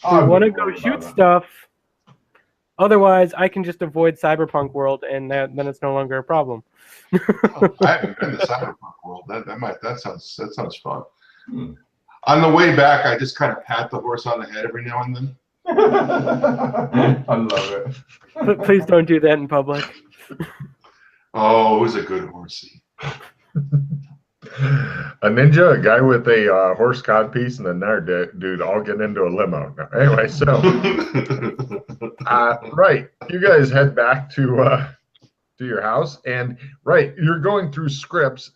We I'm want to not go worried shoot about that. stuff. Otherwise, I can just avoid cyberpunk world, and then it's no longer a problem. Oh, I haven't been to cyberpunk world. That sounds fun. Hmm. On the way back, I just kind of pat the horse on the head every now and then. I love it. Please don't do that in public. Oh, it was a good horsey. A ninja, a guy with a horse codpiece, and another dude all get into a limo. No, anyway, so right, you guys head back to your house, and right, you're going through scripts.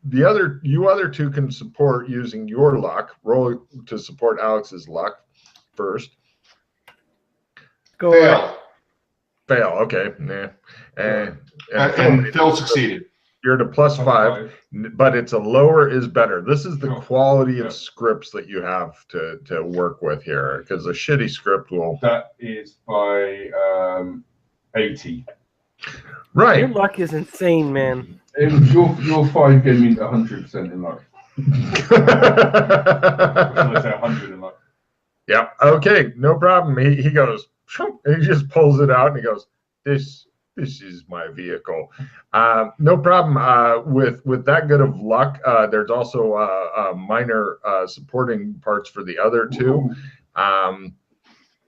You other two can support using your luck. Roll to support Alex's luck first. Go Fail. Fail. Okay. Nah. And Phil succeeded. You're at a +5, but it's a lower is better. This is the quality of scripts that you have to work with here, because a shitty script will. That is by 80. Right. Your luck is insane, man. Your 5 gave me 100% in luck. Or should I say 100 in luck? Yeah. Okay. No problem. He goes. And he just pulls it out and he goes, This is my vehicle. No problem. With that good of luck, there's also minor supporting parts for the other two.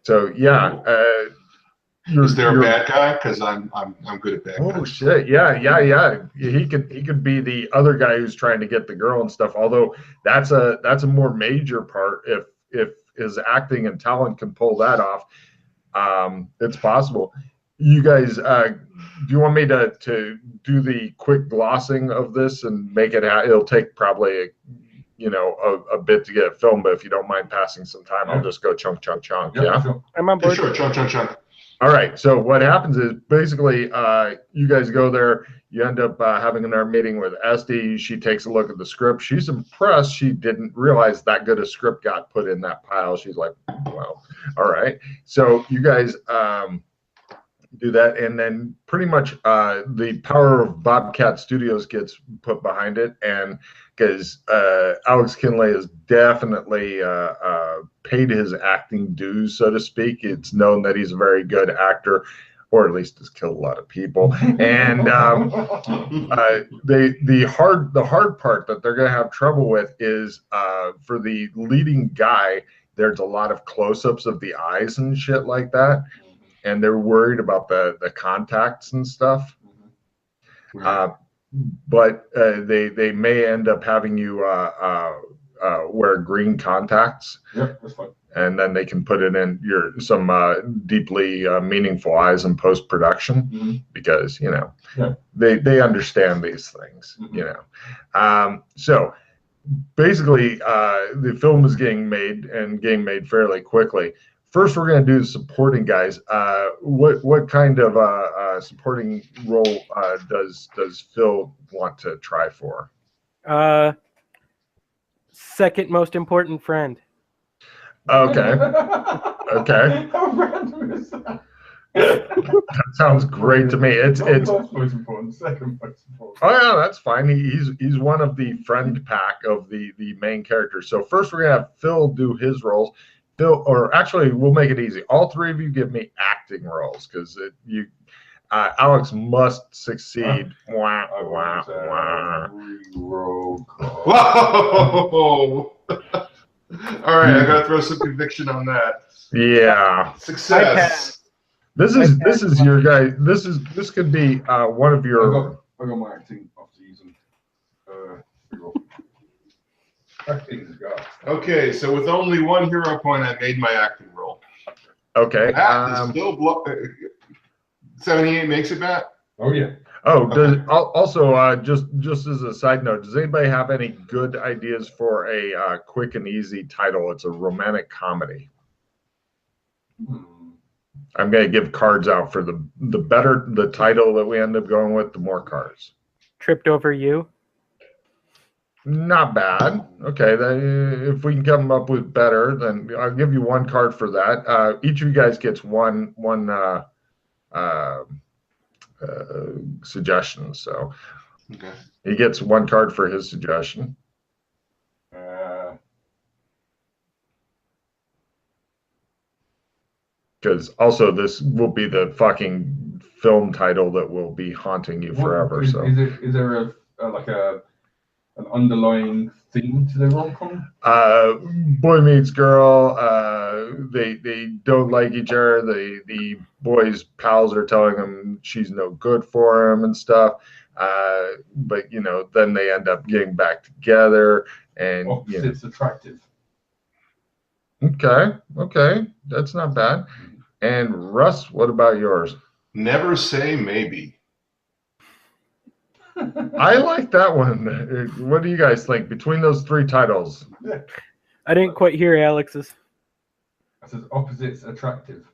So yeah. Is there a bad guy? Because I'm good at bad guys. Oh shit! Yeah. He could be the other guy who's trying to get the girl and stuff. Although that's a more major part. If his acting and talent can pull that off, it's possible. You guys, do you want me to do the quick glossing of this and make it? It'll take probably a bit to get it filmed, but if you don't mind passing some time, I'll just go chunk. Yeah. Sure. I'm on board. Sure, chunk. All right. So what happens is basically you guys go there. You end up having another meeting with Esty. She takes a look at the script. She's impressed. She didn't realize that good a script got put in that pile. She's like, well, all right. So you guys do that, and then pretty much the power of Bobcat Studios gets put behind it, and because Alex Kinley has definitely paid his acting dues, so to speak. It's known that he's a very good actor, or at least has killed a lot of people. And the hard part that they're going to have trouble with is for the leading guy. There's a lot of close-ups of the eyes and shit like that, and they're worried about the contacts and stuff. But they may end up having you wear green contacts. Yeah, that's fine. And then they can put it in some deeply meaningful eyes in post-production, because they understand these things. So basically the film is getting made fairly quickly. First, we're going to do the supporting guys. What kind of supporting role does Phil want to try for? Second most important friend. Okay. How random is that? That sounds great to me. It's First most important, second most important. Oh yeah, that's fine. He's one of the friend pack of the main characters. So first we're gonna have Phil do his roles. Phil, or actually, we'll make it easy. All three of you give me acting roles, because Alex must succeed. Wah. Whoa! All right, I gotta throw some conviction on that. Yeah. Success. This is your guy. This could be one of your. I got my acting after using. Acting is God. Okay, so with only one hero point, I made my acting roll. Okay. Matt is still 78 makes it, Matt. Oh yeah. Oh, also just as a side note, does anybody have any good ideas for a quick and easy title? It's a romantic comedy. I'm going to give cards out for the better the title that we end up going with, the more cards. Tripped Over You. Not bad. Okay, then if we can come up with better, then I'll give you one card for that. Each of you guys gets one suggestion. So okay, he gets one card for his suggestion. Because also this will be the fucking film title that will be haunting you forever. Is, So is there an underlying theme to the rom-com? boy meets girl. They don't like each other. The boy's pals are telling him she's no good for him and stuff. But you know, then they end up getting back together, and Opposites attractive. Okay, that's not bad. And Russ, what about yours? Never say maybe. I like that one. What do you guys think between those three titles? I didn't quite hear Alex's. That says opposites attractive.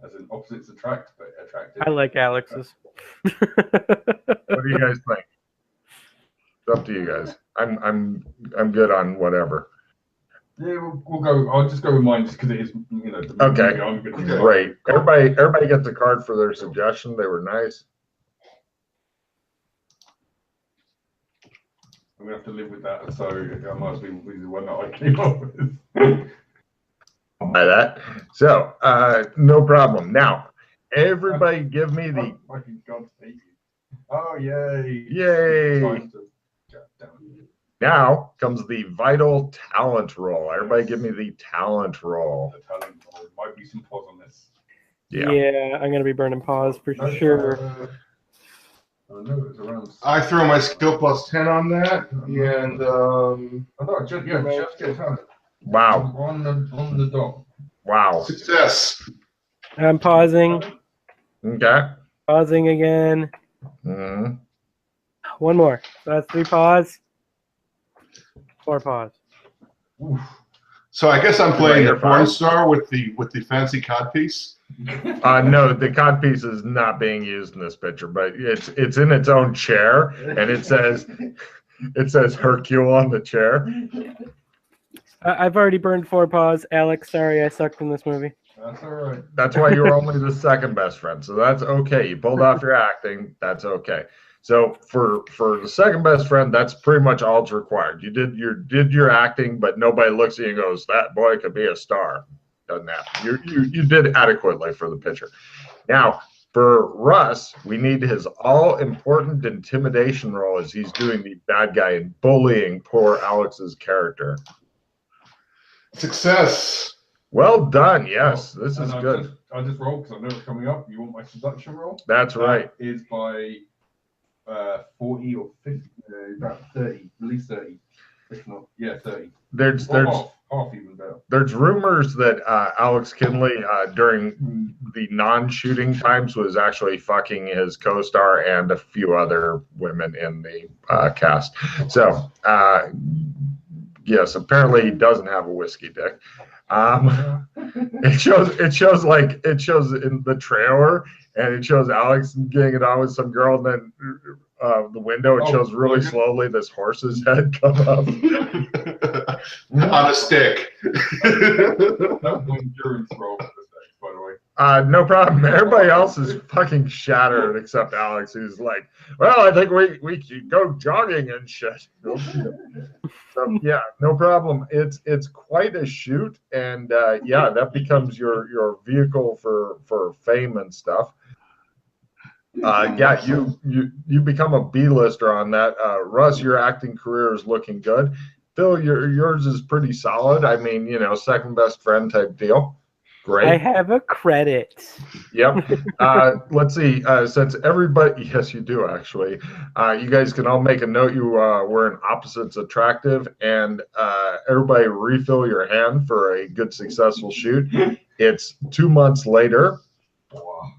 As in opposites attract, but attractive. I like Alex's. What do you guys think? It's up to you guys. I'm good on whatever. Yeah, we'll go. I'll just go with mine just because it is, you know. Okay. I'm gonna Okay. Great. Everybody gets a card for their suggestion. They were nice. I'm gonna have to live with that. So I might as well be the one that I came up with. By that. So no problem. Now, everybody give me the Fucking God save you. Oh yay! yay. Time to shut down. Now comes the vital talent roll. Everybody give me the talent roll. The talent, or there might be some pause on this. Yeah, I'm gonna be burning pause for No, sure. I know it's around. I throw my skill plus 10 on that, and I thought just get talent. Wow. On the dot. Wow. success. I'm pausing. Okay. Pausing again. Mhm. One more. So that's 3 pause. 4 pause. Oof. So I guess I'm playing the Right, porn five. star with the fancy codpiece. No, the codpiece is not being used in this picture, but it's in its own chair, and it says Hercule on the chair. I've already burned 4 pause. Alex, sorry I sucked in this movie. That's all right. That's why you were only the second best friend, so that's okay. You pulled off your acting, that's okay. So for the second best friend, that's pretty much all it's required. You did your acting, but nobody looks at you and goes, "That boy could be a star." Doesn't happen. You did adequately for the picture. Now for Russ, we need his all-important intimidation role as he's doing the bad guy and bullying poor Alex's character. Success. Well done. Yes, this And is I good. I just rolled because I know it's coming up. You want my seduction roll? That's right. That is by 40 or 50, about 30, at least 30. If not, yeah, 30. There's Half even better. There's rumors that Alex Kinley during the non-shooting times was actually fucking his co-star and a few other women in the cast. So yes, apparently he doesn't have a whiskey dick. It shows in the trailer, and it shows Alex getting it on with some girl, and then the window it shows really slowly this horse's head come up On a stick. That was endurance roll for this day, by the way. No problem. Everybody else is fucking shattered except Alex, who's like, "Well, I think we should go jogging and shit." So yeah, no problem. It's quite a shoot, and yeah, that becomes your vehicle for fame and stuff. Yeah, you become a B-lister on that. Russ, your acting career is looking good. Phil, yours is pretty solid. I mean, you know, second best friend type deal. Great. I have a credit. Yep. Let's see. Since everybody, yes, you do actually. You guys can all make a note. You were in opposites attractive, and everybody refill your hand for a good, successful shoot. It's 2 months later. Wow.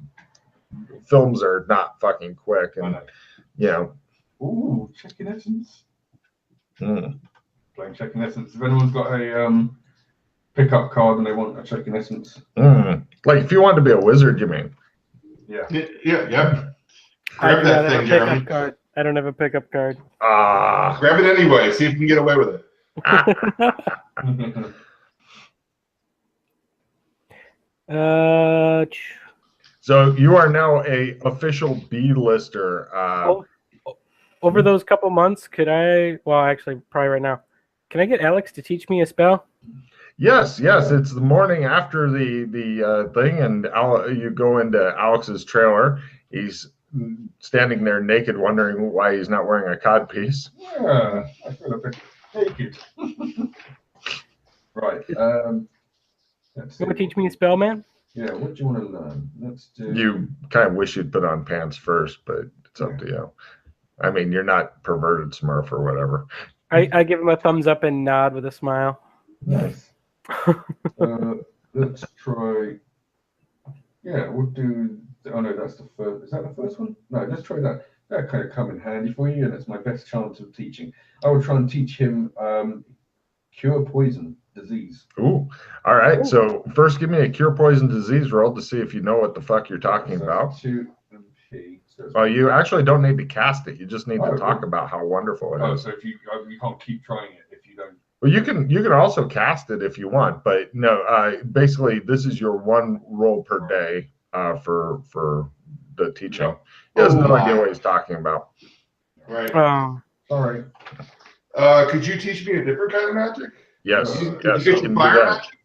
Films are not fucking quick, I and know. you know. Ooh, check in essence. Mm. Playing check in essence. If anyone's got a pickup card and they want a check in essence. Like if you wanted to be a wizard, you mean? Yeah. Yeah. I Grab do not that have thing, a Jeremy. pickup card. I don't have a pickup card. Grab it anyway. See if you can get away with it. So you are now a official B-lister. Over those couple months, could I? Well, actually, probably right now. Can I get Alex to teach me a spell? Yes, it's the morning after the thing, and you go into Alex's trailer. He's standing there naked, wondering why he's not wearing a codpiece. Yeah, I feel a bit naked. Right. Let's see. You want to teach me a spell, man? Yeah, what do you want to learn? Let's do. You kind of wish you'd put on pants first, but it's up to you. I mean, you're not perverted Smurf or whatever. I give him a thumbs up and nod with a smile. Nice. Let's try. Yeah, we'll do. Oh no, that's the first. Is that the first one? No, let's try that. That kind of come in handy for you, and it's my best chance of teaching. I will try and teach him cure poison disease. Ooh, all right. So first, give me a cure poison disease roll to see if you know what the fuck you're talking about. 2 MP. So Oh, you actually don't need to cast it. You just need to Oh, talk okay. about how wonderful it oh, is. so if you can't keep trying it if you don't. Well, you can also cast it if you want, but no. Basically, this is your one roll per day for the teaching. He has no idea what he's talking about. Right. Oh, Sorry. Could you teach me a different kind of magic? Yes, Could you yes, teach you can me do fire that. magic?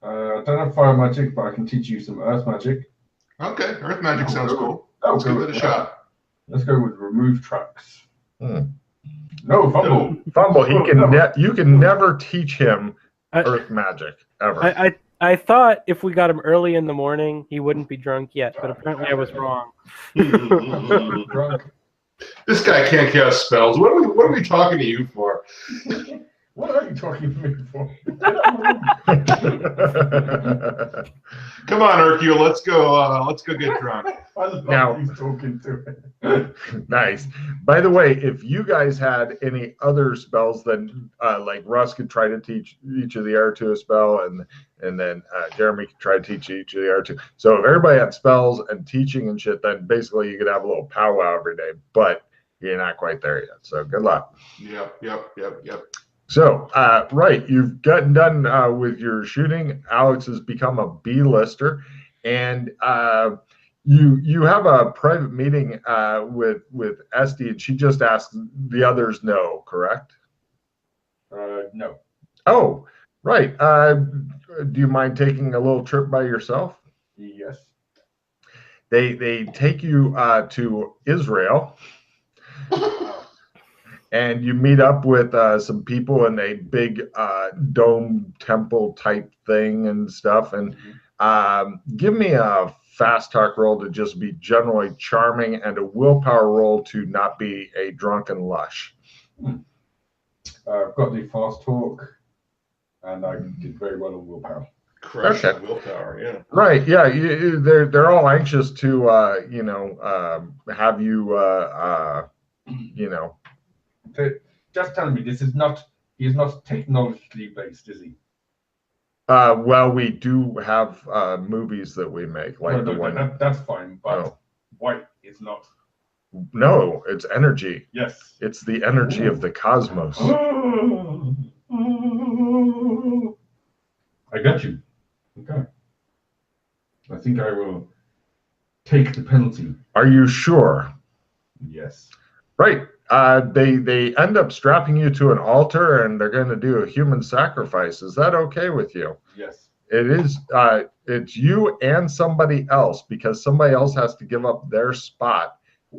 I don't have fire magic, but I can teach you some earth magic. Okay, earth magic sounds cool. Oh, Let's give good. it a shot. Let's go with remove tracks. Hmm. No, fumble. Fumble. He can. You can never teach him I- earth magic ever. I thought if we got him early in the morning, he wouldn't be drunk yet, but apparently I was wrong. Drunk. This guy can't cast spells. What are we talking to you for? What are you talking to me for? Come on, Hercule. Let's go. Let's go get drunk. I love Now- he's talking to it. Nice. By the way, if you guys had any other spells, then like Russ could try to teach each of the R2 a spell, and then Jeremy could try to teach each of the R2. So if everybody had spells and teaching and shit, then basically you could have a little powwow every day. But you're not quite there yet. So good luck. Yep. So, right, you've gotten done with your shooting. Alex has become a B-lister, and you have a private meeting with Esty, and she just asked the others no, correct? No. Oh, right. Do you mind taking a little trip by yourself? Yes. They take you to Israel. And you meet up with some people in a big dome temple type thing and stuff. And give me a fast talk roll to just be generally charming and a willpower roll to not be a drunken lush. I've got the fast talk, and I did very well on willpower. Crush Okay. willpower. Yeah. Right. Yeah. They're all anxious to have you Just tell me, he is not technologically based, is he? well, we do have movies that we make, like the one. That's fine, but No. white is not. No, it's energy. Yes. It's the energy of the cosmos. I got you. Okay. I think I will take the penalty. Are you sure? Yes. Right. They end up strapping you to an altar, and they're going to do a human sacrifice. Is that okay with you? Yes. It is. It's you and somebody else, because somebody else has to give up their spot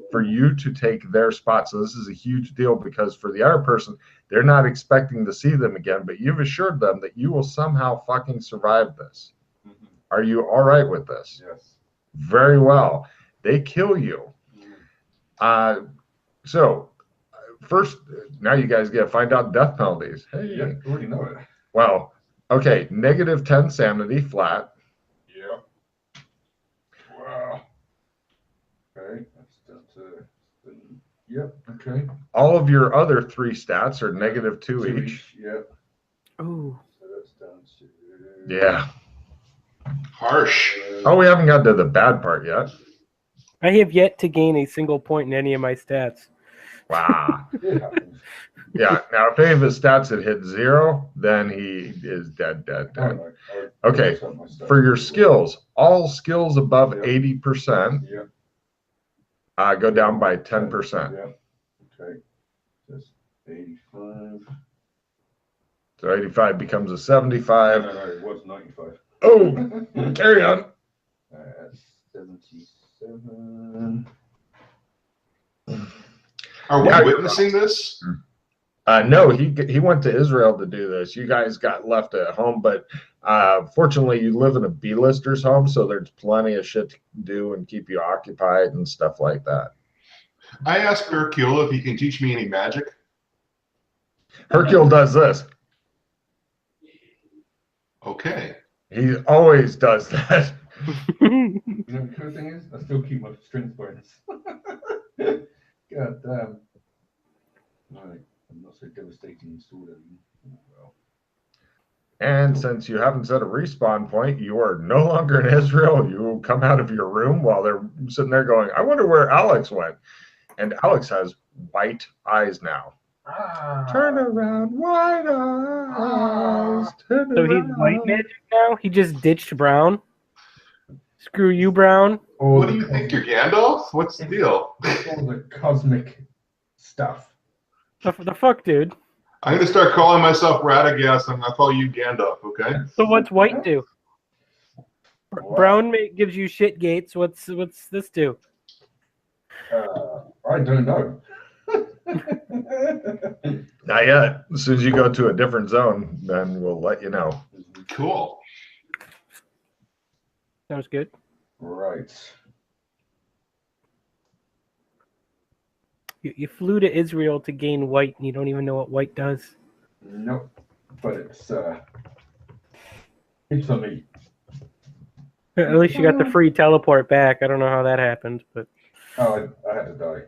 for you to take their spot. So this is a huge deal, because for the other person, they're not expecting to see them again, but you've assured them that you will somehow fucking survive this. Mhm. Are you all right with this? Yes. Very well. They kill you. So first, now you guys get to find out death penalties. Hey. Yeah, already know it. Well, okay, -10 sanity flat. Yeah. Wow. Okay, that's down to. Yep. Okay. All of your other 3 stats are -2 Two each. Yep. Ooh. So that's down to. Yeah. Harsh. Oh, we haven't got to the bad part yet. I have yet to gain a single point in any of my stats. Wow. It happens. Yeah. Now, if any of his stats had hit 0, then he is dead. Alright, Okay, I'll my stuff. For your skills, all skills above Yep. 80% Yeah. go down by 10%. Yeah. Okay. Just 85. So 85 becomes a 75. No, it was 95. Oh, carry on. 77. Are we Yeah. witnessing this? No, he went to Israel to do this. You guys got left at home, but fortunately, you live in a B-lister's home, so there's plenty of shit to do and keep you occupied and stuff like that. I asked Hercule if he can teach me any magic. Hercule does this. Okay. He always does that. You know the cool thing is, I still keep my strength bonus. God damn. Right, I'm not so devastating sword anymore. Well. And since you haven't set a respawn point, you are no longer in Israel. You come out of your room while they're sitting there going, I wonder where Alex went. And Alex has white eyes now. Turn around, white eyes. Turn So he's white around. magic now? He just ditched Brown? Screw you, Brown. What do you think, you're Gandalf? What's the deal? All the cosmic stuff. The fuck, dude? I'm going to start calling myself Radagast, and I'll call you Gandalf, okay? So what's white do? Wow. Brown gives you shit gates. What's this do? I don't know. Not yet. As soon as you go to a different zone, then we'll let you know. Cool. Sounds good. Right. You flew to Israel to gain white, and you don't even know what white does. Nope. But it's for me. At least you got the free teleport back. I don't know how that happened, but Oh, I had to die.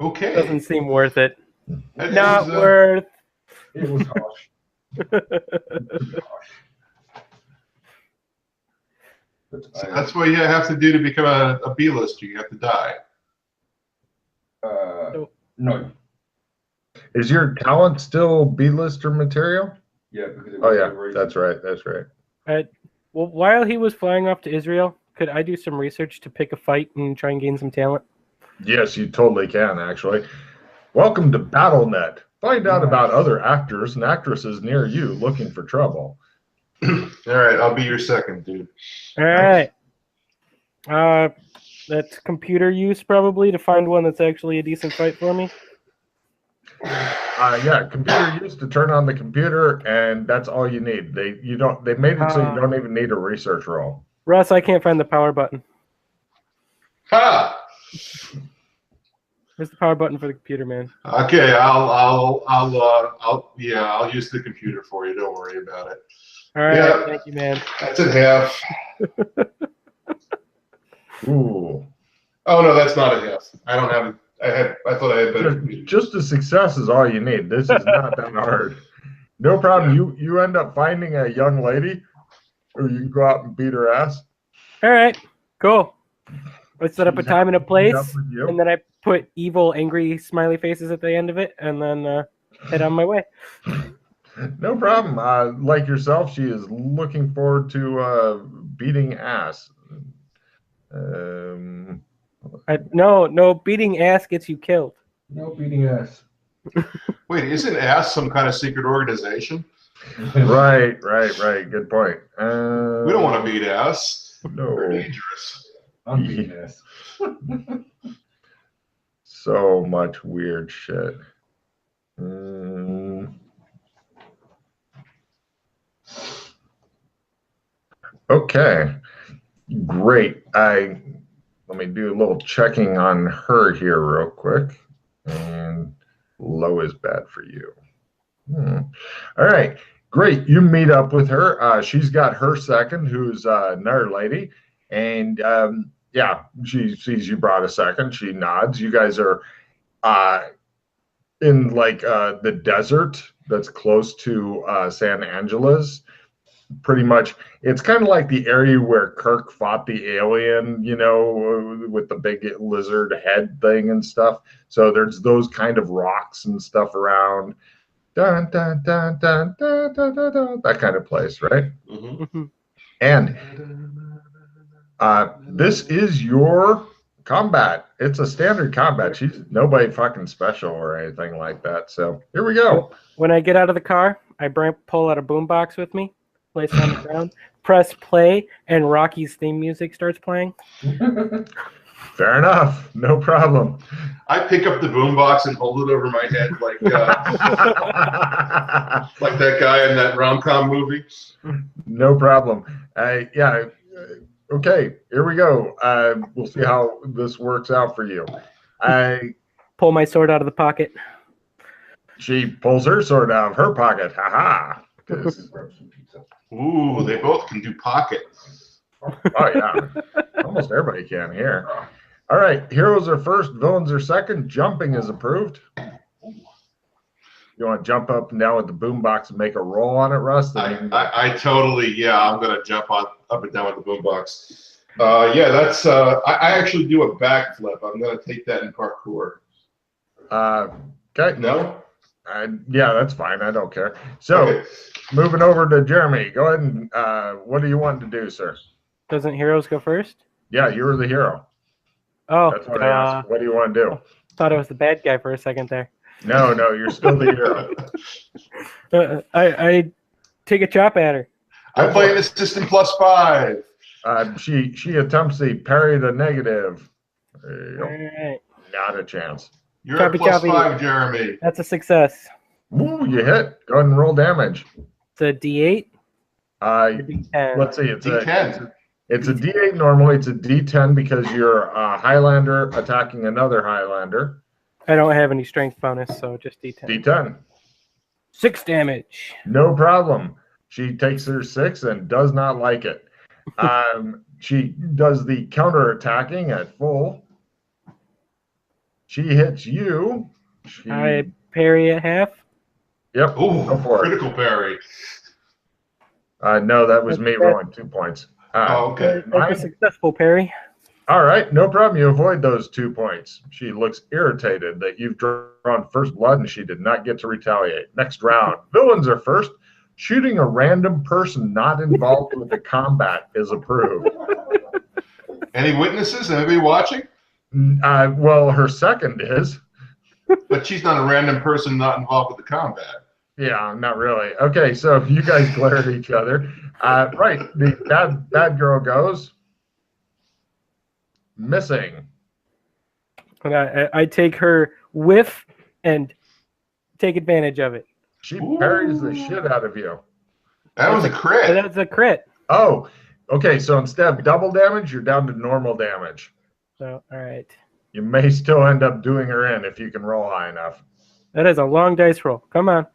Okay. doesn't seem worth it. That Not was, worth. It was harsh. But So that's what you have to do to become a B-lister. You have to die. No. Is your talent still B-lister material? Yeah. Because it Oh, was yeah. liberation. That's right. That's right. Well, while he was flying off to Israel, could I do some research to pick a fight and try and gain some talent? Yes, you totally can, actually. Welcome to BattleNet. Find out about other actors and actresses near you looking for trouble. All right, I'll be your second, dude. All right. That's computer use probably to find one that's actually a decent fight for me. Yeah, computer use to turn on the computer, and that's all you need. They made it so you don't even need a research roll. Russ, I can't find the power button. Ha! Where's the power button for the computer, man? Okay, I'll use the computer for you. Don't worry about it. All right, Yeah. thank you, man. That's a half. Ooh. Oh no, that's not a half. I don't have. I thought I had better. computers. Just a success is all you need. This is not that hard. No problem. You end up finding a young lady, or you can go out and beat her ass. All right, cool. Let's set up a time and a place, Meet up with you. and then I put evil, angry smiley faces at the end of it, and then head on my way. No problem. Like yourself, she is looking forward to beating ass. No, beating ass gets you killed. No beating ass. Wait, isn't ASS some kind of secret organization? Right. Good point. We don't want to beat ass. They're No. dangerous. I'm beating ass. So much weird shit. Okay. Great. Let me do a little checking on her here real quick. And low is bad for you. All right. Great. You meet up with her. She's got her second, who's another lady. And yeah, she sees you brought a second. She nods. You guys are in like the desert that's close to San Angela's. Pretty much, it's kind of like the area where Kirk fought the alien, you know, with the big lizard head thing and stuff. So there's those kind of rocks and stuff around. Dun, dun, dun, dun, dun, dun, dun, dun, that kind of place, right? Mm-hmm. And this is your combat. It's a standard combat. She's nobody fucking special or anything like that. So here we go. When I get out of the car, I pull out a boombox with me, place it on the ground, press play, and Rocky's theme music starts playing. Fair enough. No problem. I pick up the boombox and hold it over my head like like that guy in that rom-com movie. No problem. Yeah. Okay, here we go. We'll see how this works out for you. Pull my sword out of the pocket. She pulls her sword out of her pocket. Ha ha. Ooh, they both can do pocket. Oh, yeah. Almost everybody can here. All right, heroes are first, villains are second. Jumping is approved. You want to jump up and down with the boombox and make a roll on it, Russ? I totally, yeah, I'm going to jump up and down with the boombox. Yeah, that's, I actually do a backflip. I'm going to take that in parkour. Okay. No? Yeah, that's fine. I don't care. So, moving over to Jeremy. Go ahead and, what do you want to do, sir? Doesn't heroes go first? Yeah, you were the hero. Oh, That's what I asked. What do you want to do? Thought I was the bad guy for a second there. No, you're still the hero. I take a chop at her. I'm playing assistant +5. She attempts to parry the negative. All right. Not a chance. You're Choppy, at choppy. +5, Jeremy. That's a success. Ooh, you hit. Go ahead and roll damage. It's a D8 or D10. Let's see. It's D10. It's a D8 normally. It's a D10 because you're a Highlander attacking another Highlander. I don't have any strength bonus, so just D10. D10. 6 damage. No problem. She takes her 6 and does not like it. She does the counter attacking at full. She hits you. I parry at half. Yep. Ooh, go for it. critical parry. No, that was me rolling 2 points. Oh, okay. That's a successful parry. All right, no problem. You avoid those 2 points. She looks irritated that you've drawn first blood and she did not get to retaliate. Next round. Villains are first. Shooting a random person not involved with the combat is approved. Any witnesses? Anybody watching? Well, her second is. But she's not a random person not involved with the combat. Yeah, not really. Okay, so you guys glare at each other. Right, the bad girl goes missing. And I take her whiff and take advantage of it. She parries the shit out of you. That was a crit. That's a crit. Oh, okay, so instead of double damage, you're down to normal damage. So, all right. You may still end up doing her in if you can roll high enough. That is a long dice roll. Come on.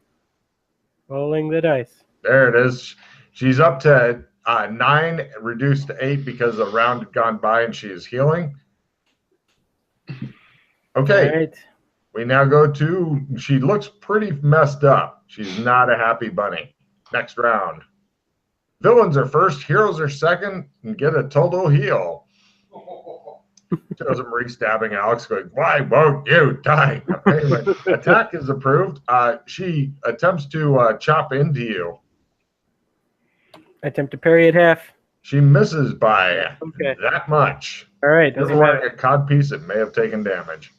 Rolling the dice. There it is. She's up to 9, reduced to 8 because the round had gone by and she is healing. Okay. All right. We now go to, she looks pretty messed up. She's not a happy bunny. Next round. Villains are first, heroes are second, and get a total heal. Shows him re-stabbing Alex, going, why won't you die? Anyway, attack is approved. She attempts to chop into you. Attempt to parry at half. She misses by that much. All right. Doesn't wearing a cod piece, it may have taken damage.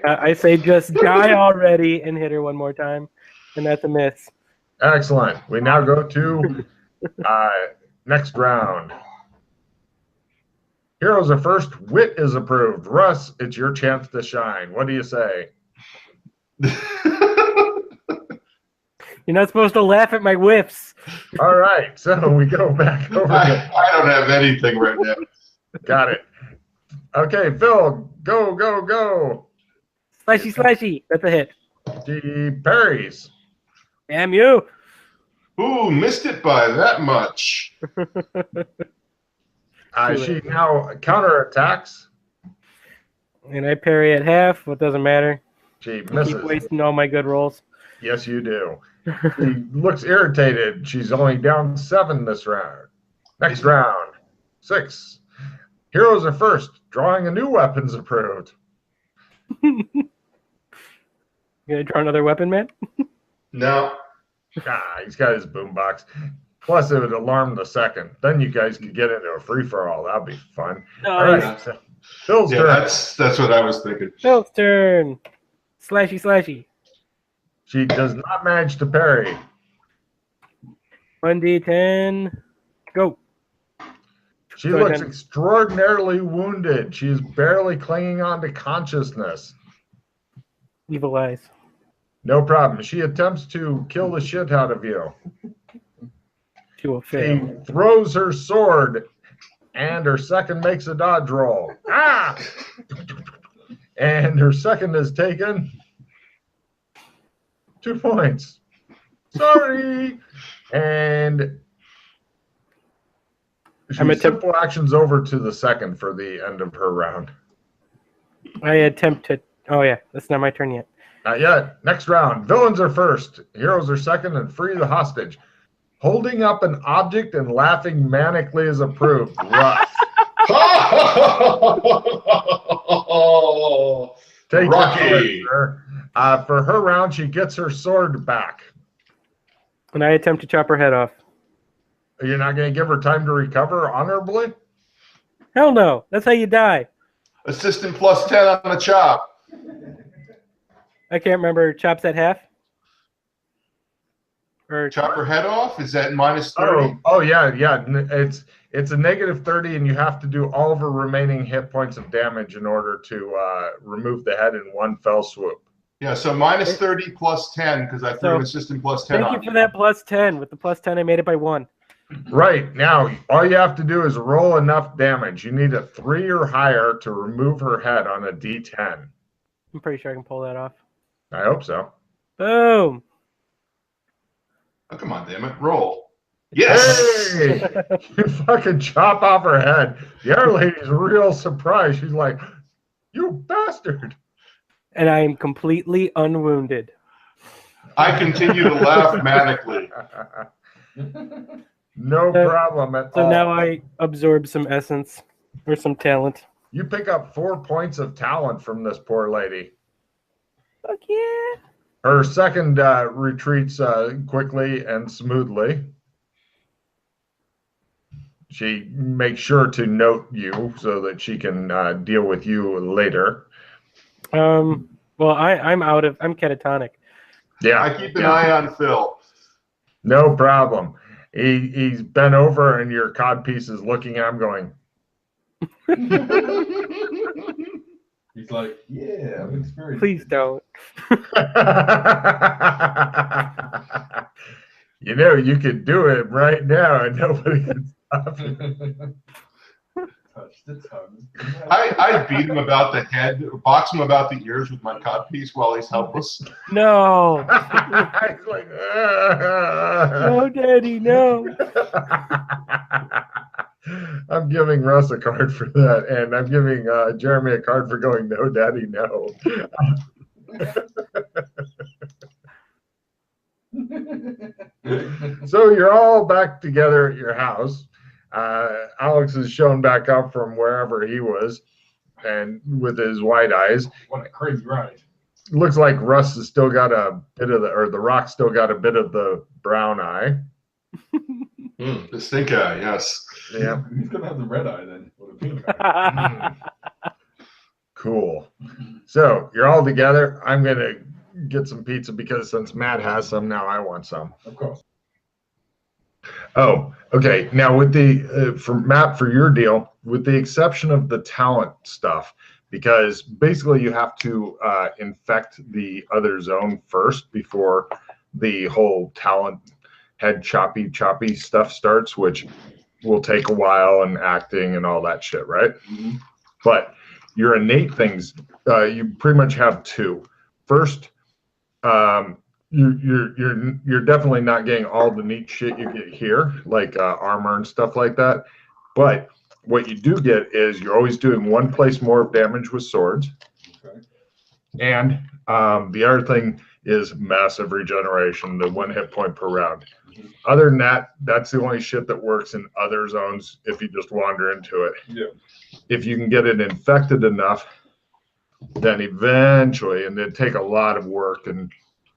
I say just die already and hit her one more time, and that's a miss. Excellent. We now go to next round. Heroes are first. Wit is approved. Russ, it's your chance to shine. What do you say? You're not supposed to laugh at my whiffs. All right. So we go back over. I don't have anything right now. Got it. Okay, Phil, go. Slashy. That's a hit. She parries. Damn you. Ooh, missed it by that much. She now counterattacks. And I parry at half. What doesn't matter. She misses. Keep wasting all my good rolls. Yes, you do. She looks irritated. She's only down 7 this round. Next round. 6. Heroes are first. Drawing a new weapon's approved. You gonna draw another weapon, man? No. He's got his boombox. Plus, it would alarm the second. Then you guys could get into a free-for-all. That'd be fun. No, All right. Phil's Yeah, turn. that's what I was thinking. Phil's turn. Slashy, slashy. She does not manage to parry. 1d10. Go. She So looks then- extraordinarily wounded. She is barely clinging on to consciousness. Evil eyes. No problem. She attempts to kill the shit out of you. To a She fail. throws her sword, and her second makes a dodge roll. Ah! And her second is taken. 2 points. Sorry. And I'm she simple actions over to the second for the end of her round. I attempt to. Oh, yeah. That's not my turn yet. Not yet. Next round. Villains are first. Heroes are second, and free the hostage. Holding up an object and laughing manically is approved. Russ. Take Rocky. your turn, for her round, she gets her sword back. And I attempt to chop her head off. You're not going to give her time to recover honorably? Hell no. That's how you die. Assistant plus 10 on the chop. I can't remember. Chops at half? Or Chop her head off? Is that minus 30? Oh yeah. It's a negative 30, and you have to do all of her remaining hit points of damage in order to remove the head in one fell swoop. Yeah, so minus 30 plus 10, because I threw an assistant plus 10 thank on you for that plus 10. With the plus 10, I made it by 1. Right, now, all you have to do is roll enough damage. You need a 3 or higher to remove her head on a D10. I'm pretty sure I can pull that off. I hope so. Boom. Oh, come on, damn it. Roll. Yes! Hey! You fucking chop off her head. The other lady's real surprised. She's like, you bastard. And I am completely unwounded. I continue to laugh manically. No problem at So all. now I absorb some essence or some talent. You pick up 4 points of talent from this poor lady. Fuck yeah. Her second retreats quickly and smoothly. She makes sure to note you so that she can deal with you later. Well, I'm catatonic. Yeah, I keep an eye on Phil. no problem. He's bent over, and your codpiece is looking at him going, He's like, yeah, I'm experienced. Please don't. you know, you could do it right now, and nobody can stop you. Touch the tongue. I beat him about the head, box him about the ears with my codpiece while he's helpless. No. He's like, No, Daddy, no. I'm giving Russ a card for that, and I'm giving Jeremy a card for going, no, Daddy, no. So you're all back together at your house. Alex is shown back up from wherever he was, and with his wide eyes. What a crazy ride. Looks like Russ has still got a bit of the Rock still got a bit of the brown eye. The stink eye, yes. Yeah. He's gonna have the red eye then, or the pink eye. Cool. So you're all together. I'm gonna get some pizza because since Matt has some, now I want some. Of course. Oh, okay. Now with the for Matt, for your deal, with the exception of the talent stuff, because basically you have to infect the other zone first before the whole talent head choppy stuff starts, which will take a while and acting and all that shit, right? Mm-hmm. But your innate things, you pretty much have 2. First, you're definitely not getting all the neat shit you get here, like armor and stuff like that. But what you do get is you're always doing 1 place more of damage with swords. Okay. And the other thing is massive regeneration, the 1 hit point per round. Mm-hmm. Other than that, that's the only shit that works in other zones if you just wander into it. Yeah. If you can get it infected enough, then eventually, and it'd take a lot of work and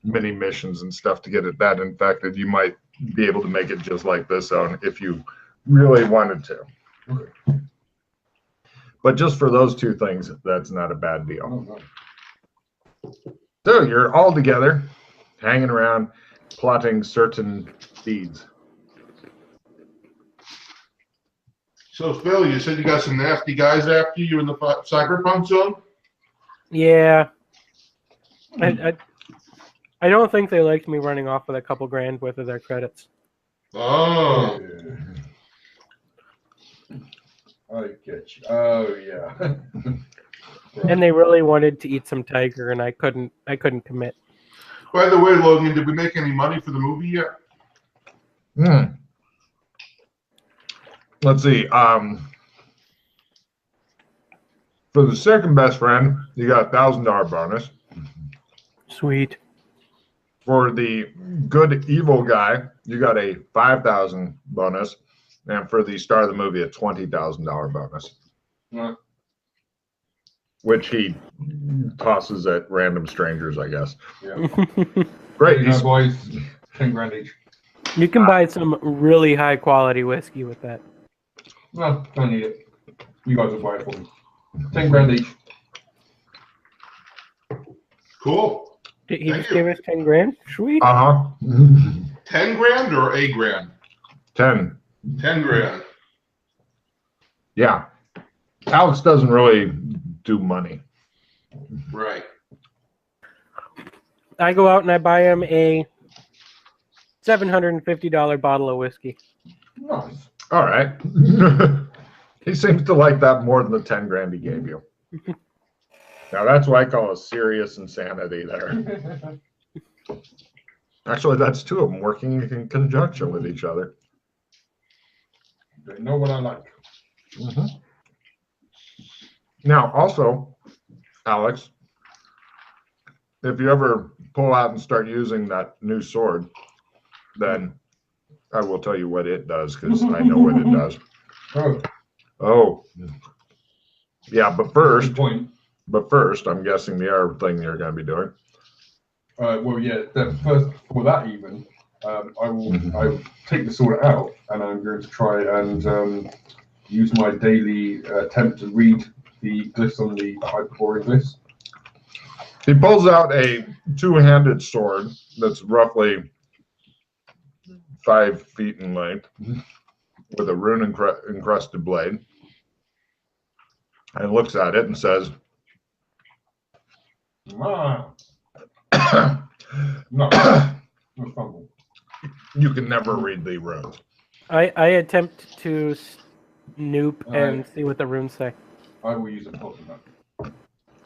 many missions and stuff to get it that infected, you might be able to make it just like this zone if you really wanted to. Okay. But just for those two things, that's not a bad deal. Oh, no. So you're all together, hanging around, plotting certain deeds. So, Phil, you said you got some nasty guys after you in the cyberpunk zone? Yeah. I don't think they liked me running off with a couple grand worth of their credits. Oh. I get you. Oh, yeah. And they really wanted to eat some tiger, and I couldn't commit. By the way, Logan, did we make any money for the movie yet? Let's see. For the second best friend, you got $1,000 bonus. Sweet. For the good evil guy, you got a $5,000 bonus, and for the star of the movie, a $20,000 bonus, which he tosses at random strangers, I guess. Yeah. Great. You know, boys, 10 grand each. You can buy some really high quality whiskey with that. No, don't need it. You guys will buy it for me. 10 grand each. Cool. Did he Thank just you. give us 10 grand? Sweet. 10 grand or a grand? 10. 10 grand. Yeah. Alex doesn't really do money. Right. I go out and I buy him a $750 bottle of whiskey. Nice. All right. He seems to like that more than the 10 grand he gave you. Now that's what I call a serious insanity there. Actually, that's two of them working in conjunction with each other. They know what I like. Now, also, Alex, if you ever pull out and start using that new sword, then I will tell you what it does, because I know what it does. Oh. Yeah, but Good point. first, I'm guessing the other thing you're going to be doing. Well, yeah. First, for that even, I will take the sword out, and I'm going to try and use my daily attempt to read the glyphs on the hyperborean glyphs. He pulls out a two-handed sword that's roughly 5 feet in length, with a rune encrusted blade, and looks at it and says, No, no fumble. "You can never read the runes." I attempt to snoop and see what the runes say. I will use a potion then.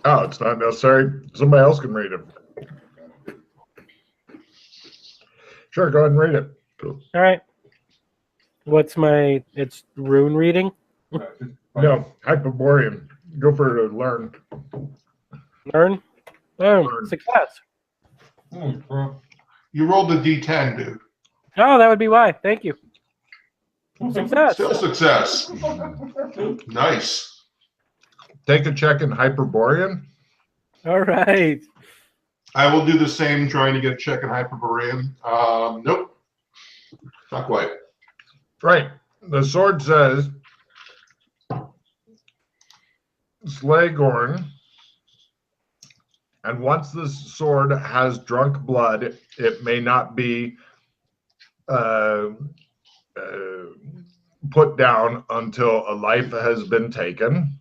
Oh, it's not necessary. Somebody else can read it. Sure, go ahead and read it. All right. What's my? It's rune reading. No, Hyperborean. Go for it to learn. Learn. Boom. Learn. Success. You rolled a D10, dude. Oh, that would be why. Thank you. Success. Still success. Nice. Take a check in Hyperborean. All right. I will do the same, trying to get a check in Hyperborean. Nope. Not quite. Right. The sword says, "Slay Gorn, and once the sword has drunk blood, it may not be put down until a life has been taken.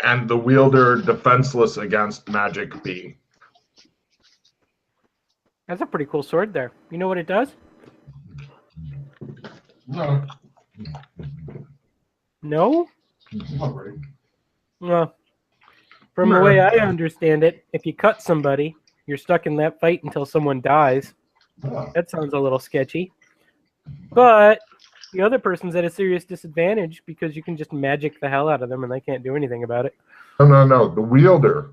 And the wielder defenseless against magic be." That's a pretty cool sword there. You know what it does? No, No? not really. Well, from the way I understand it, if you cut somebody, you're stuck in that fight until someone dies. Oh. That sounds a little sketchy. But the other person's at a serious disadvantage because you can just magic the hell out of them and they can't do anything about it. No. The wielder.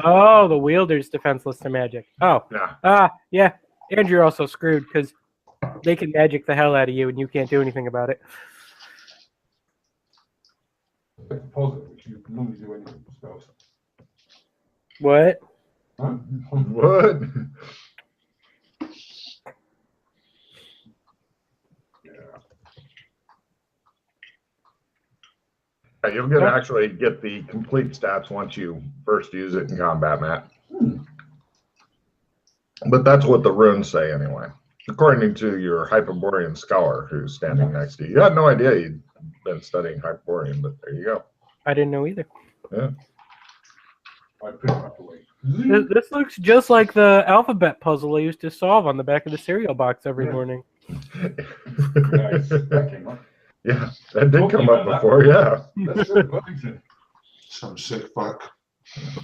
Oh, the wielder's defenseless to magic. Oh. Yeah. Yeah. And you're also screwed because they can magic the hell out of you and you can't do anything about it. It's positive, which you can normally do anything with spells. What? Huh? What? Yeah. You'll get actually get the complete stats once you first use it in combat, Matt. But that's what the runes say anyway, according to your Hyperborean scholar who's standing next to you. You had no idea you'd been studying Hyperborean, but there you go. I didn't know either. Yeah. I put it back away. This looks just like the alphabet puzzle I used to solve on the back of the cereal box every morning. Nice. That came up. Yeah, that did come up before, yeah. That's so Burlington. Some sick fuck.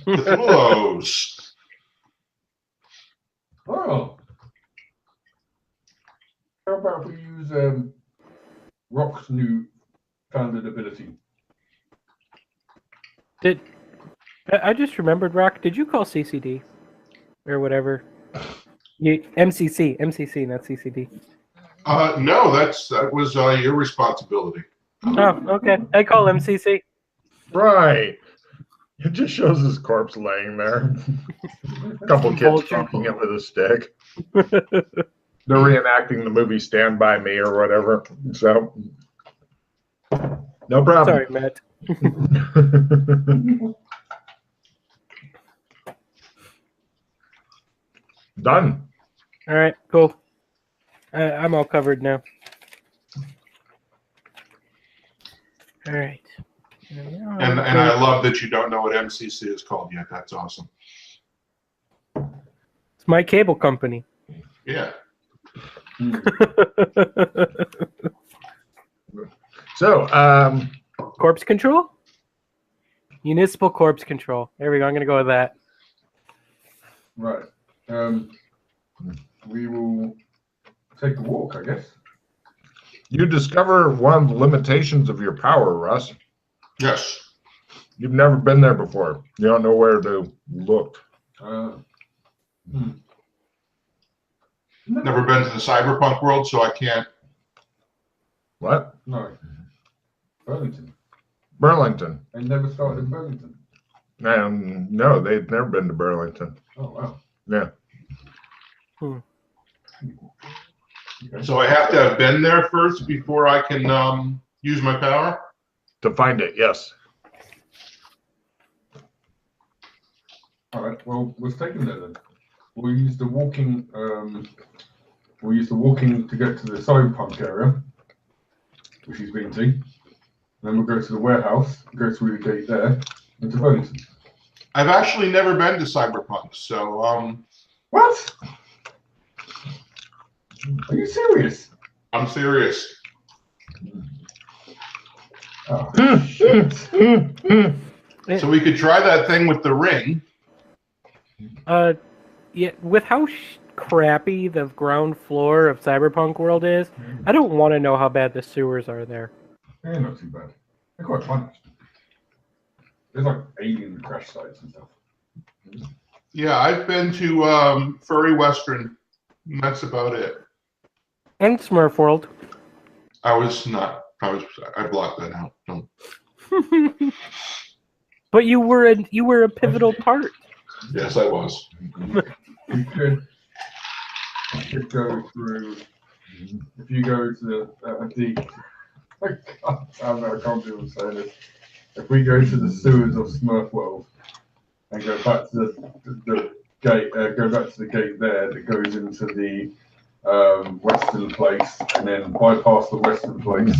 Close. Oh. How about if we use Rock's new founded ability? I just remembered, Rock, did you call CCD? Or whatever? MCC, not CCD. No, that was your responsibility. Oh, okay. I call MCC. Right. It just shows his corpse laying there. A couple kids Vulture. poking it with a stick. They're reenacting the movie Stand By Me or whatever. So, no problem. Sorry, Matt. Done. All right, cool. I'm all covered now. All right. And I love that you don't know what MCC is called yet. That's awesome. It's my cable company. Yeah. So, Corpse control? Municipal corpse control. There we go. I'm going to go with that. Right. We will take a walk, I guess. you discover one of the limitations of your power, Russ. Yes. You've never been there before. You don't know where to look. Never been to the cyberpunk world, so I can't. What? No. Burlington. Burlington. I never started in Burlington. No, they've never been to Burlington. Oh, wow. Yeah. Okay. So I have to have been there first before I can use my power? To find it, yes. All right. Well, let's take him there then. We'll use the walking. We'll use the walking to get to the cyberpunk area, which he's been to. Then we'll go to the warehouse, go through the gate there, into Burlington. I've actually never been to cyberpunk, so What? Are you serious? I'm serious. Oh, shit. So we could try that thing with the ring. Yeah, with how crappy the ground floor of Cyberpunk World is, I don't want to know how bad the sewers are there. Yeah, not too bad. They're quite fun, actually. There's like alien crash sites and stuff. Yeah, I've been to Furry Western. And that's about it. And Smurf World. I blocked that out. Don't. But you were a pivotal part. Yes, I was. You could go through. If you go to the I can't even say this. If we go to the sewers of Smurf World and go back to the gate, go back to the gate there that goes into the western place, and then bypass the western place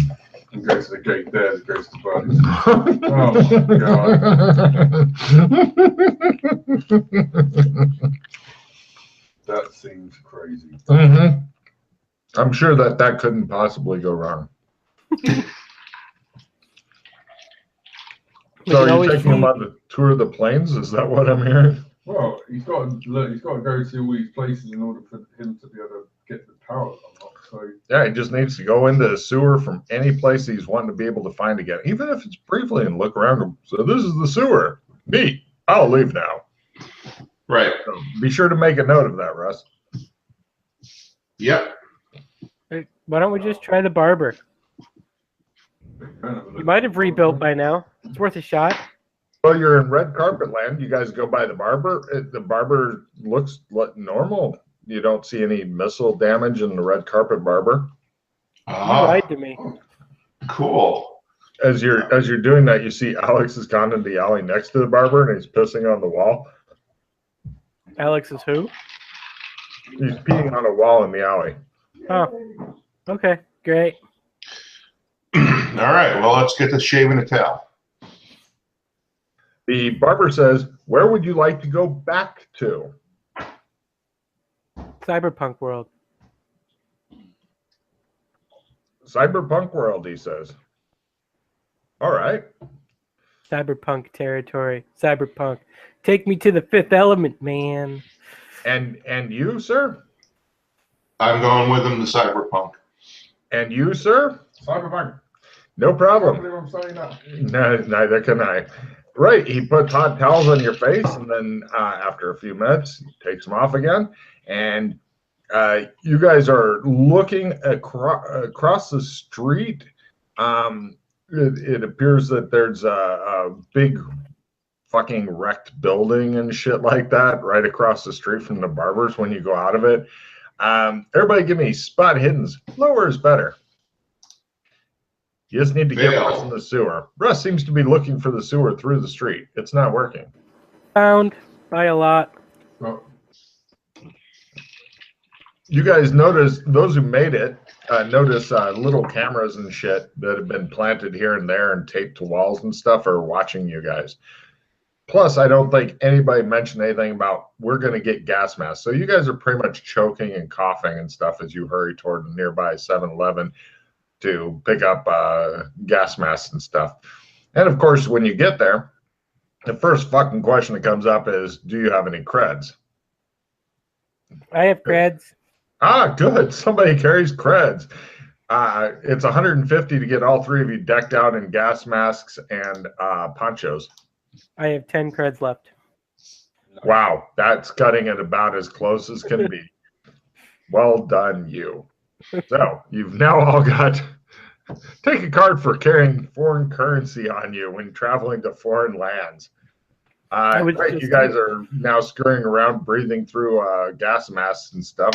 and go to the gate there that goes to Burlington. Oh my god. That seems crazy. Mm-hmm. I'm sure that couldn't possibly go wrong. So are you taking him on the tour of the plains? Is that what I'm hearing? Well, he's got to go to all these places in order for him to be able to get the power unlocked. So Yeah, he just needs to go into a sewer from any place he's wanting to be able to find again, even if it's briefly, and look around. So this is the sewer. Neat. I'll leave now. Right. So be sure to make a note of that, Russ. Yep. Hey, why don't we just try the barber? You might have rebuilt by now. It's worth a shot. Well, you're in red carpet land. You guys go by the barber. The barber looks normal. You don't see any missile damage in the red carpet barber. You lied to me. Cool. As you're doing that, you see Alex has gone into the alley next to the barber and he's pissing on the wall. Alex is who? He's peeing on a wall in the alley. Oh, okay, great. All right, well, let's get to shaving the tail. The barber says, "Where would you like to go back to?" Cyberpunk world. Cyberpunk world, he says. All right. Cyberpunk territory. Cyberpunk. Take me to the fifth element, man. And you, sir? I'm going with him to cyberpunk. And you, sir? Cyberpunk. No I problem. can't believe I'm saying that. No, neither can I. Right, he puts hot towels on your face, and then after a few minutes, he takes them off again. And you guys are looking across the street. It appears that there's a big fucking wrecked building and shit like that right across the street from the barbers when you go out of it. Everybody give me spot hiddens. Lower is better. You just need to get Russ in the sewer. Russ seems to be looking for the sewer through the street. It's not working. Found by a lot. Well, You guys notice, those who made it, notice little cameras and shit that have been planted here and there and taped to walls and stuff are watching you guys. Plus, I don't think anybody mentioned anything about we're going to get gas masks. So you guys are pretty much choking and coughing and stuff as you hurry toward a nearby 7-Eleven to pick up gas masks and stuff. And of course, when you get there, the first fucking question that comes up is, do you have any creds? I have creds. Ah, good. Somebody carries creds. It's 150 to get all three of you decked out in gas masks and ponchos. I have 10 creds left. Wow, that's cutting it about as close as can be. Well done, you. So you've now all got. Take a card for carrying foreign currency on you when traveling to foreign lands. Right, you guys are now scurrying around, breathing through gas masks and stuff,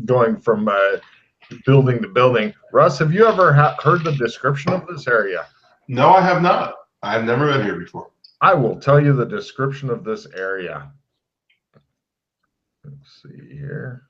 going from building to building. Russ, have you ever heard the description of this area? No, I have not. I've never been here before. I will tell you the description of this area. Let's see here.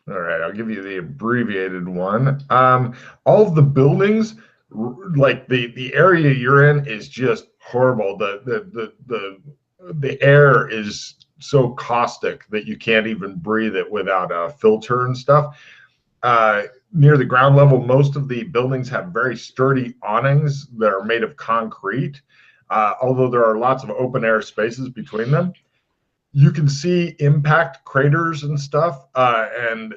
All right, I'll give you the abbreviated one. All of the buildings, like the area you're in, is just horrible. The air is so caustic that you can't even breathe it without a filter and stuff. Near the ground level, most of the buildings have very sturdy awnings that are made of concrete, although there are lots of open air spaces between them. You can see impact craters and stuff, and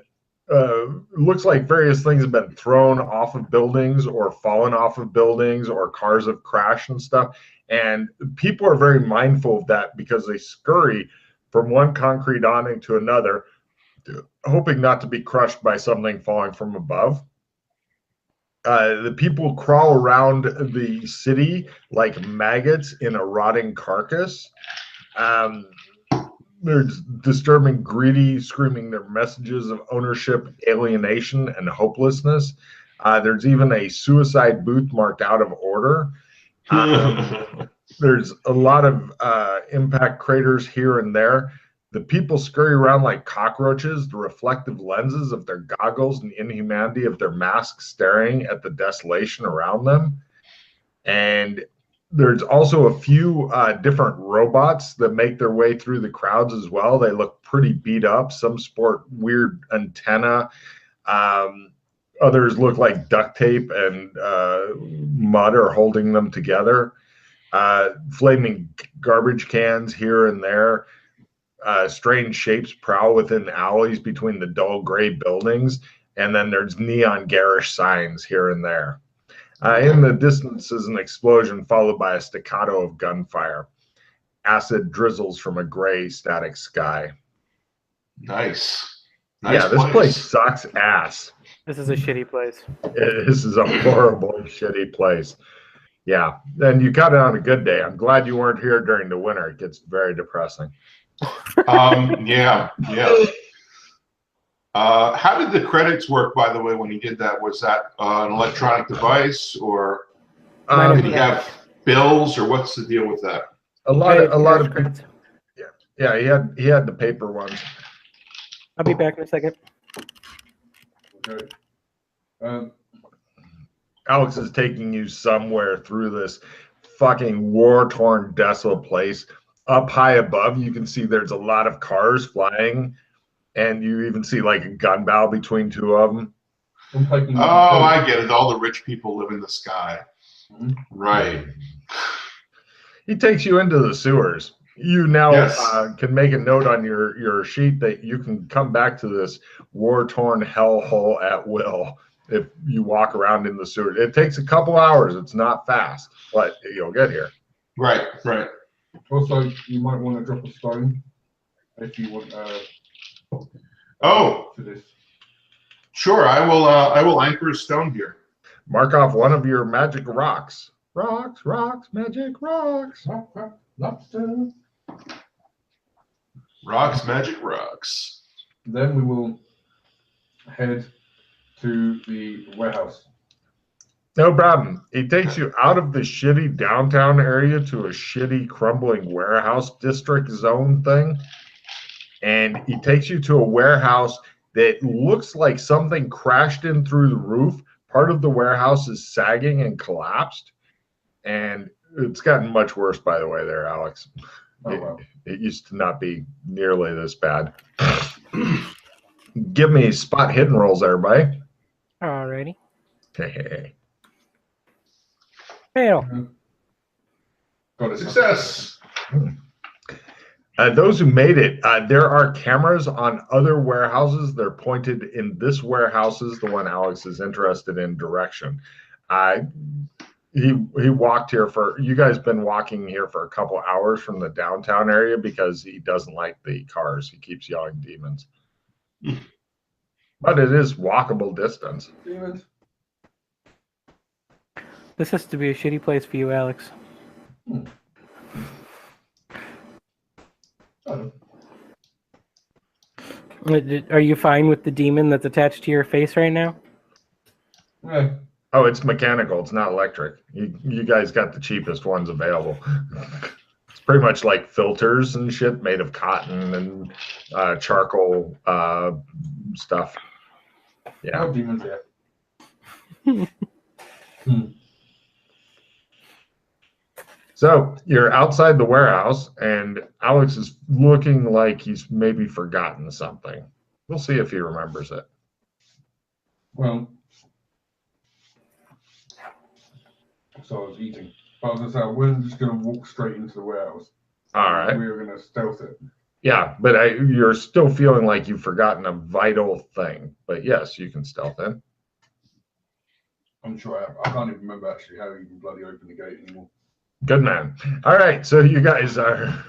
it looks like various things have been thrown off of buildings or fallen off of buildings, or cars have crashed and stuff. And people are very mindful of that because they scurry from one concrete awning to another, hoping not to be crushed by something falling from above. The people crawl around the city like maggots in a rotting carcass. There's disturbing greedy, screaming their messages of ownership, alienation, and hopelessness. There's even a suicide booth marked out of order. There's a lot of impact craters here and there. The people scurry around like cockroaches, the reflective lenses of their goggles and inhumanity of their masks staring at the desolation around them. And there's also a few different robots that make their way through the crowds as well. They look pretty beat up. Some sport weird antenna. Others look like duct tape and mud are holding them together. Flaming garbage cans here and there. Strange shapes prowl within alleys between the dull gray buildings. And then there's neon garish signs here and there. In the distance is an explosion followed by a staccato of gunfire. Acid drizzles from a gray static sky. Nice. Yeah, this place sucks ass. This is a shitty place. This is a horrible, shitty place. Yeah, and you got it on a good day. I'm glad you weren't here during the winter. It gets very depressing. Yeah. How did the credits work, by the way, when he did that? Was that an electronic device, or Mine did he have bills, or what's the deal with that? a lot of people. credits. Yeah, he had the paper ones. I'll be back in a second. Okay. Alex is taking you somewhere through this fucking war-torn, desolate place. Up high above, you can see there's a lot of cars flying, and you even see like a gun battle between two of them. Oh, I get it. All the rich people live in the sky. Mhm. Right. He takes you into the sewers. You now Yes. can make a note on your sheet that you can come back to this war-torn hellhole at will if you walk around in the sewer. It takes a couple hours. It's not fast, but you'll get here. Right. Right. Also, you might want to drop a stone if you want. Oh, For this. sure. I will anchor a stone here. Mark off one of your magic rocks. Rocks, magic rocks. Lobster. Rocks, magic rocks. Then we will head to the warehouse. No problem. He takes you out of the shitty downtown area to a shitty crumbling warehouse district zone thing. And he takes you to a warehouse that looks like something crashed in through the roof. Part of the warehouse is sagging and collapsed. And it's gotten much worse, by the way, there, Alex. Oh, wow. It used to not be nearly this bad. Give me spot hidden rolls, everybody. Alrighty. Hey. Fail. Got it. Success. Those who made it, there are cameras on other warehouses. They're pointed in this warehouse is the one Alex is interested in direction. He walked here for, you guys been walking here for a couple hours from the downtown area because he doesn't like the cars. He keeps yelling demons. But it is walkable distance. Demons. This has to be a shitty place for you, Alex. Oh. Are you fine with the demon that's attached to your face right now? Yeah. Oh, it's mechanical. It's not electric. You guys got the cheapest ones available. It's pretty much like filters and shit made of cotton and charcoal stuff. Yeah. No demons here. So you're outside the warehouse, and Alex is looking like he's maybe forgotten something. We'll see if he remembers it. Well, so I was eating. But I was going to say, we're just going to walk straight into the warehouse. All right. We were going to stealth it. Yeah, but you're still feeling like you've forgotten a vital thing. But yes, you can stealth in. I'm sure I have. I can't even remember actually how you can bloody open the gate anymore. Good man. All right, so you guys are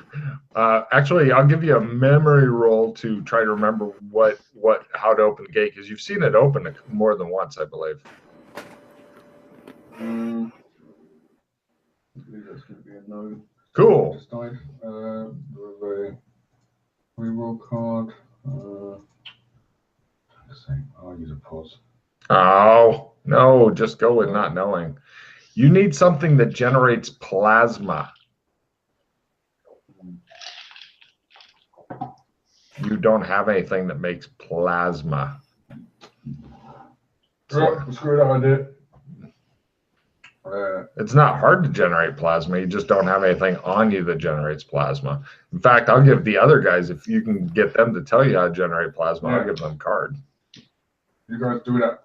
actually, I'll give you a memory roll to try to remember how to open the gate, because you've seen it open more than once, I believe. I believe that's going to be a no. Cool. Just died. Reroll card. I'll use a pause. Oh, no, just go with not knowing. You need something that generates plasma. You don't have anything that makes plasma. Right, screw that idea. It's not hard to generate plasma. You just don't have anything on you that generates plasma. In fact, I'll give the other guys, if you can get them to tell you how to generate plasma, I'll give them a card. You guys do that.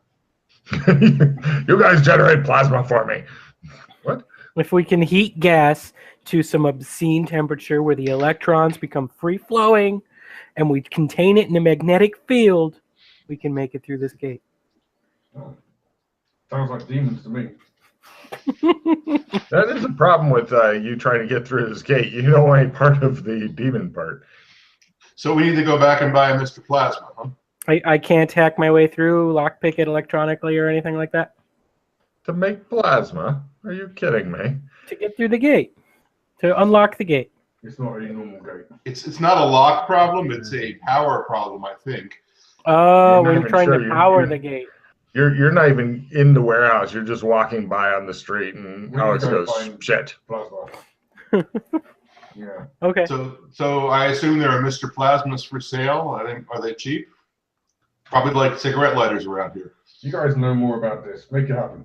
You guys generate plasma for me. What? If we can heat gas to some obscene temperature where the electrons become free-flowing and we contain it in a magnetic field, we can make it through this gate. Oh. Sounds like demons to me. That is a problem with you trying to get through this gate. You don't want any part of the demon part. So we need to go back and buy a Mr. Plasma, huh? I can't hack my way through, lockpick it electronically or anything like that? To make plasma? Are you kidding me? To get through the gate. To unlock the gate. It's not a normal gate. It's not a lock problem. It's a power problem, I think. Oh, You're not when you're even trying sure. to power the gate. You're not even in the warehouse. You're just walking by on the street, and We Alex need to go goes, find "Shit." Plasma. Yeah. Okay. So I assume there are Mr. Plasmas for sale. I think, are they cheap? Probably like cigarette lighters around here. You guys know more about this. Make it happen.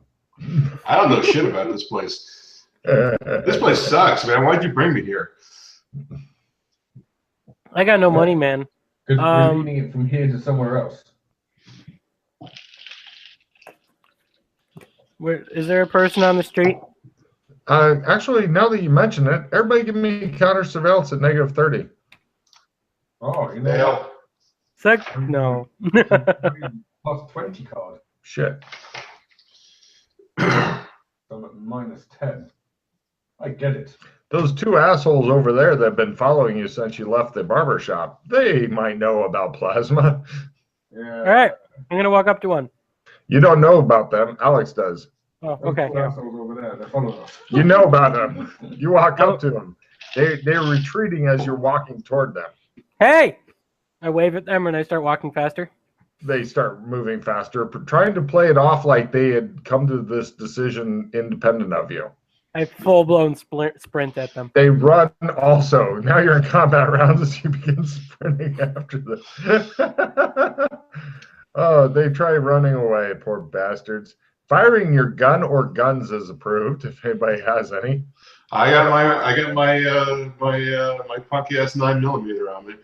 I don't know shit about this place. This place sucks, man. Why'd you bring me here? I got no money, man. Because we're leading it from here to somewhere else. Is there a person on the street? Actually, now that you mention it, everybody give me counter surveillance at -30. Oh, you know. Hell. No. Plus 20 card. Shit. I'm at -10. I get it. Those two assholes over there that have been following you since you left the barber shop, they might know about plasma. Yeah. All right. I'm going to walk up to one. You don't know about them. Alex does. Oh, Those okay. two Yeah. assholes over there, they're following us. You know about them. You walk up to them. They're retreating as you're walking toward them. Hey! I wave at them and I start walking faster. They start moving faster, trying to play it off like they had come to this decision independent of you. I full-blown sprint at them. They run also. Now you're in combat rounds as you begin sprinting after them. Oh, they try running away, poor bastards. Firing your gun or guns is approved, if anybody has any. I got my punk ass 9mm on me.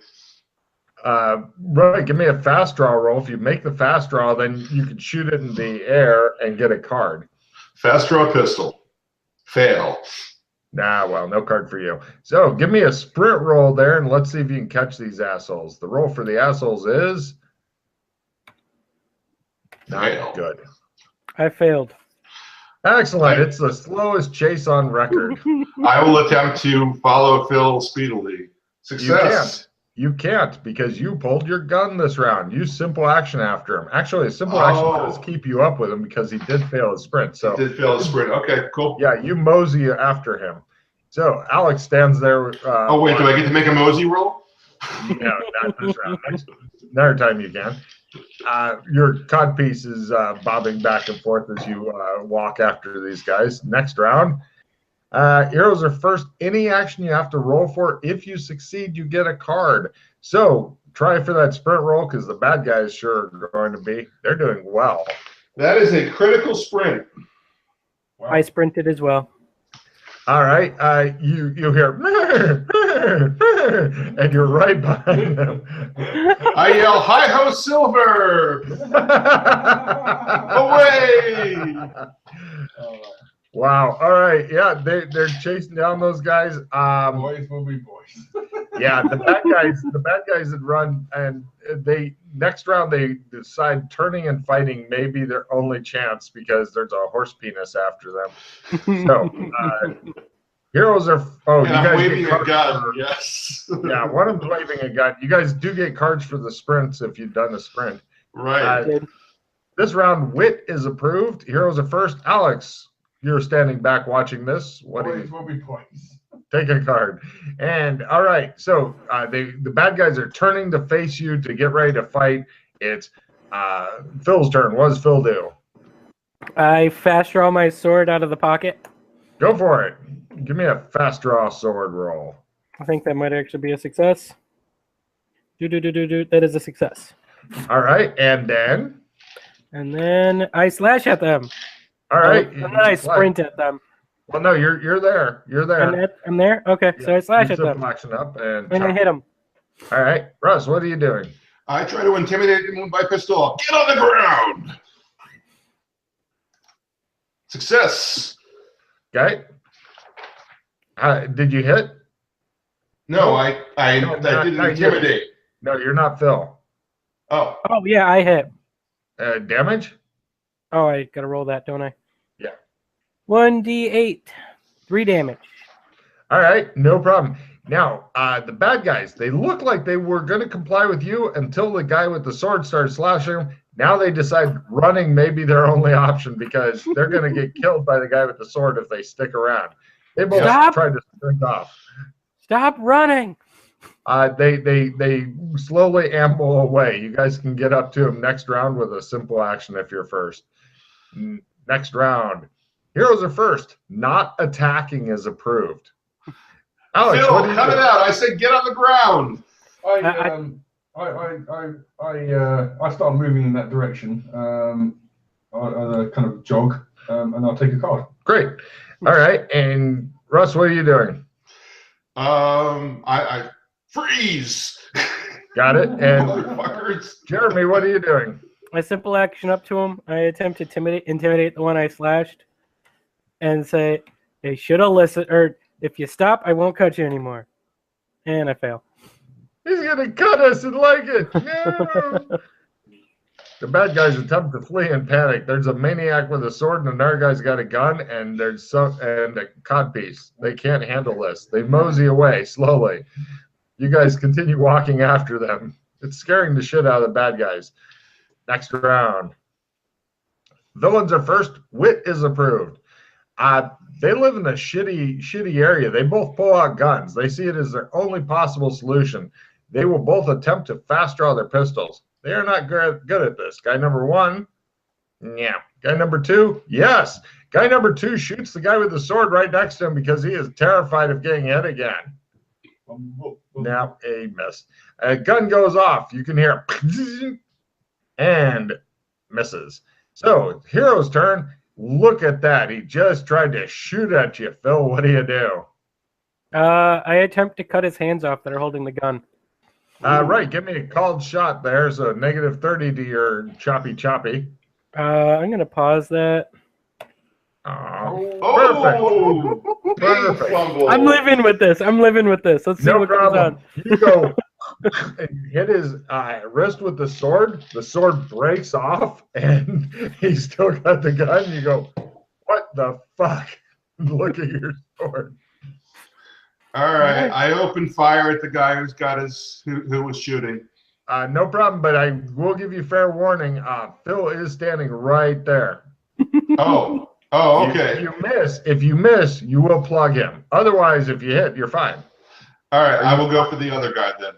Right, give me a fast draw roll. If you make the fast draw, then you can shoot it in the air and get a card. Fast draw pistol. Fail. Nah, well, no card for you. So give me a sprint roll there, and let's see if you can catch these assholes. The roll for the assholes is not good. I failed. Excellent. It's the slowest chase on record. I will attempt to follow Phil speedily. Success. You can't because you pulled your gun this round. Use simple action after him. Actually, a simple action does keep you up with him because he did fail his sprint. So he did fail his sprint. Okay, cool. Yeah, you mosey after him. So Alex stands there. Oh wait, do I get to make a mosey roll? No, not this round. Another time you can. Your codpiece is bobbing back and forth as you walk after these guys. Next round. Heroes are first. Any action you have to roll for. If you succeed, you get a card. So try for that sprint roll because the bad guys sure are going to be. They're doing well. That is a critical sprint. Wow. I sprinted as well. All right. You hear and you're right behind them. I yell, "Hi ho, Silver! Away!" Wow. All right. Yeah, they're chasing down those guys. Boys will be boys. Yeah, the bad guys had run, and they next round they decide turning and fighting may be their only chance because there's a horse penis after them. So heroes are. Oh, and you I'm guys waving get a cards gun. for, Yes. Yeah, one of them's waving a gun. You guys do get cards for the sprints if you've done a sprint. Right. This round, wit is approved. Heroes are first. Alex, you're standing back watching this. What Boys will be boys. Take a card. And all right, so the bad guys are turning to face you to get ready to fight. It's Phil's turn. What does Phil do? I fast draw my sword out of the pocket. Go for it. Give me a fast draw sword roll. I think that might actually be a success. That is a success. All right, and then? And then I slash at them. All right. And then I sprint at them. Well, no, you're there. You're there. I'm there? Okay, yeah. So I slash at them. Action up and I hit them. All right. Russ, what are you doing? I try to intimidate them by pistol. Get on the ground! Success! Okay. Did you hit? No, I didn't intimidate. No, you're not Phil. Oh. Oh, yeah, I hit. Damage? Oh, I got to roll that, don't I? Yeah. 1d8. 3 damage. All right, no problem. Now, the bad guys, they look like they were going to comply with you until the guy with the sword started slashing them. Now they decide running may be their only option because they're going to get killed by the guy with the sword if they stick around. They both tried to sprint off. Stop running. They slowly amble away. You guys can get up to them next round with a simple action if you're first. Next round, heroes are first. Not attacking is approved. Alex, Phil, what do you cut do? it out. I said get on the ground. I start moving in that direction. I kind of jog, and I'll take a card. Great. All right, and Russ, what are you doing? I freeze. Got it. And Motherfuckers. Jeremy, what are you doing? I simple action up to him. I attempt to intimidate the one I slashed, and say, "They should have listened. Or if you stop, I won't cut you anymore." And I fail. He's gonna cut us and like it. No. The bad guys attempt to flee in panic. There's a maniac with a sword, and another guy's got a gun, and there's a codpiece. They can't handle this. They mosey away slowly. You guys continue walking after them. It's scaring the shit out of the bad guys. Next round. Villains are first. Wit is approved. They live in a shitty area. They both pull out guns. They see it as their only possible solution. They will both attempt to fast draw their pistols. They are not good at this. Guy number one, yeah. Guy number two, yes. Guy number two shoots the guy with the sword right next to him because he is terrified of getting hit again. Now a miss. A gun goes off. You can hear and misses. So hero's turn. Look at that. He just tried to shoot at you. Phil, what do you do? I attempt to cut his hands off that are holding the gun. Right, give me a called shot there. So -30 to your choppy. I'm going to pause that. Perfect. Fumble. I'm living with this. Let's see No what problem. goes on. You go and hit his wrist with the sword. The sword breaks off, and he's still got the gun. You go, what the fuck? Look at your sword. All right. I open fire at the guy who's got who was shooting. No problem, but I will give you fair warning. Phil is standing right there. Oh, okay. If you miss, you will plug him. Otherwise, if you hit, you're fine. All right. I will go for the other guy then.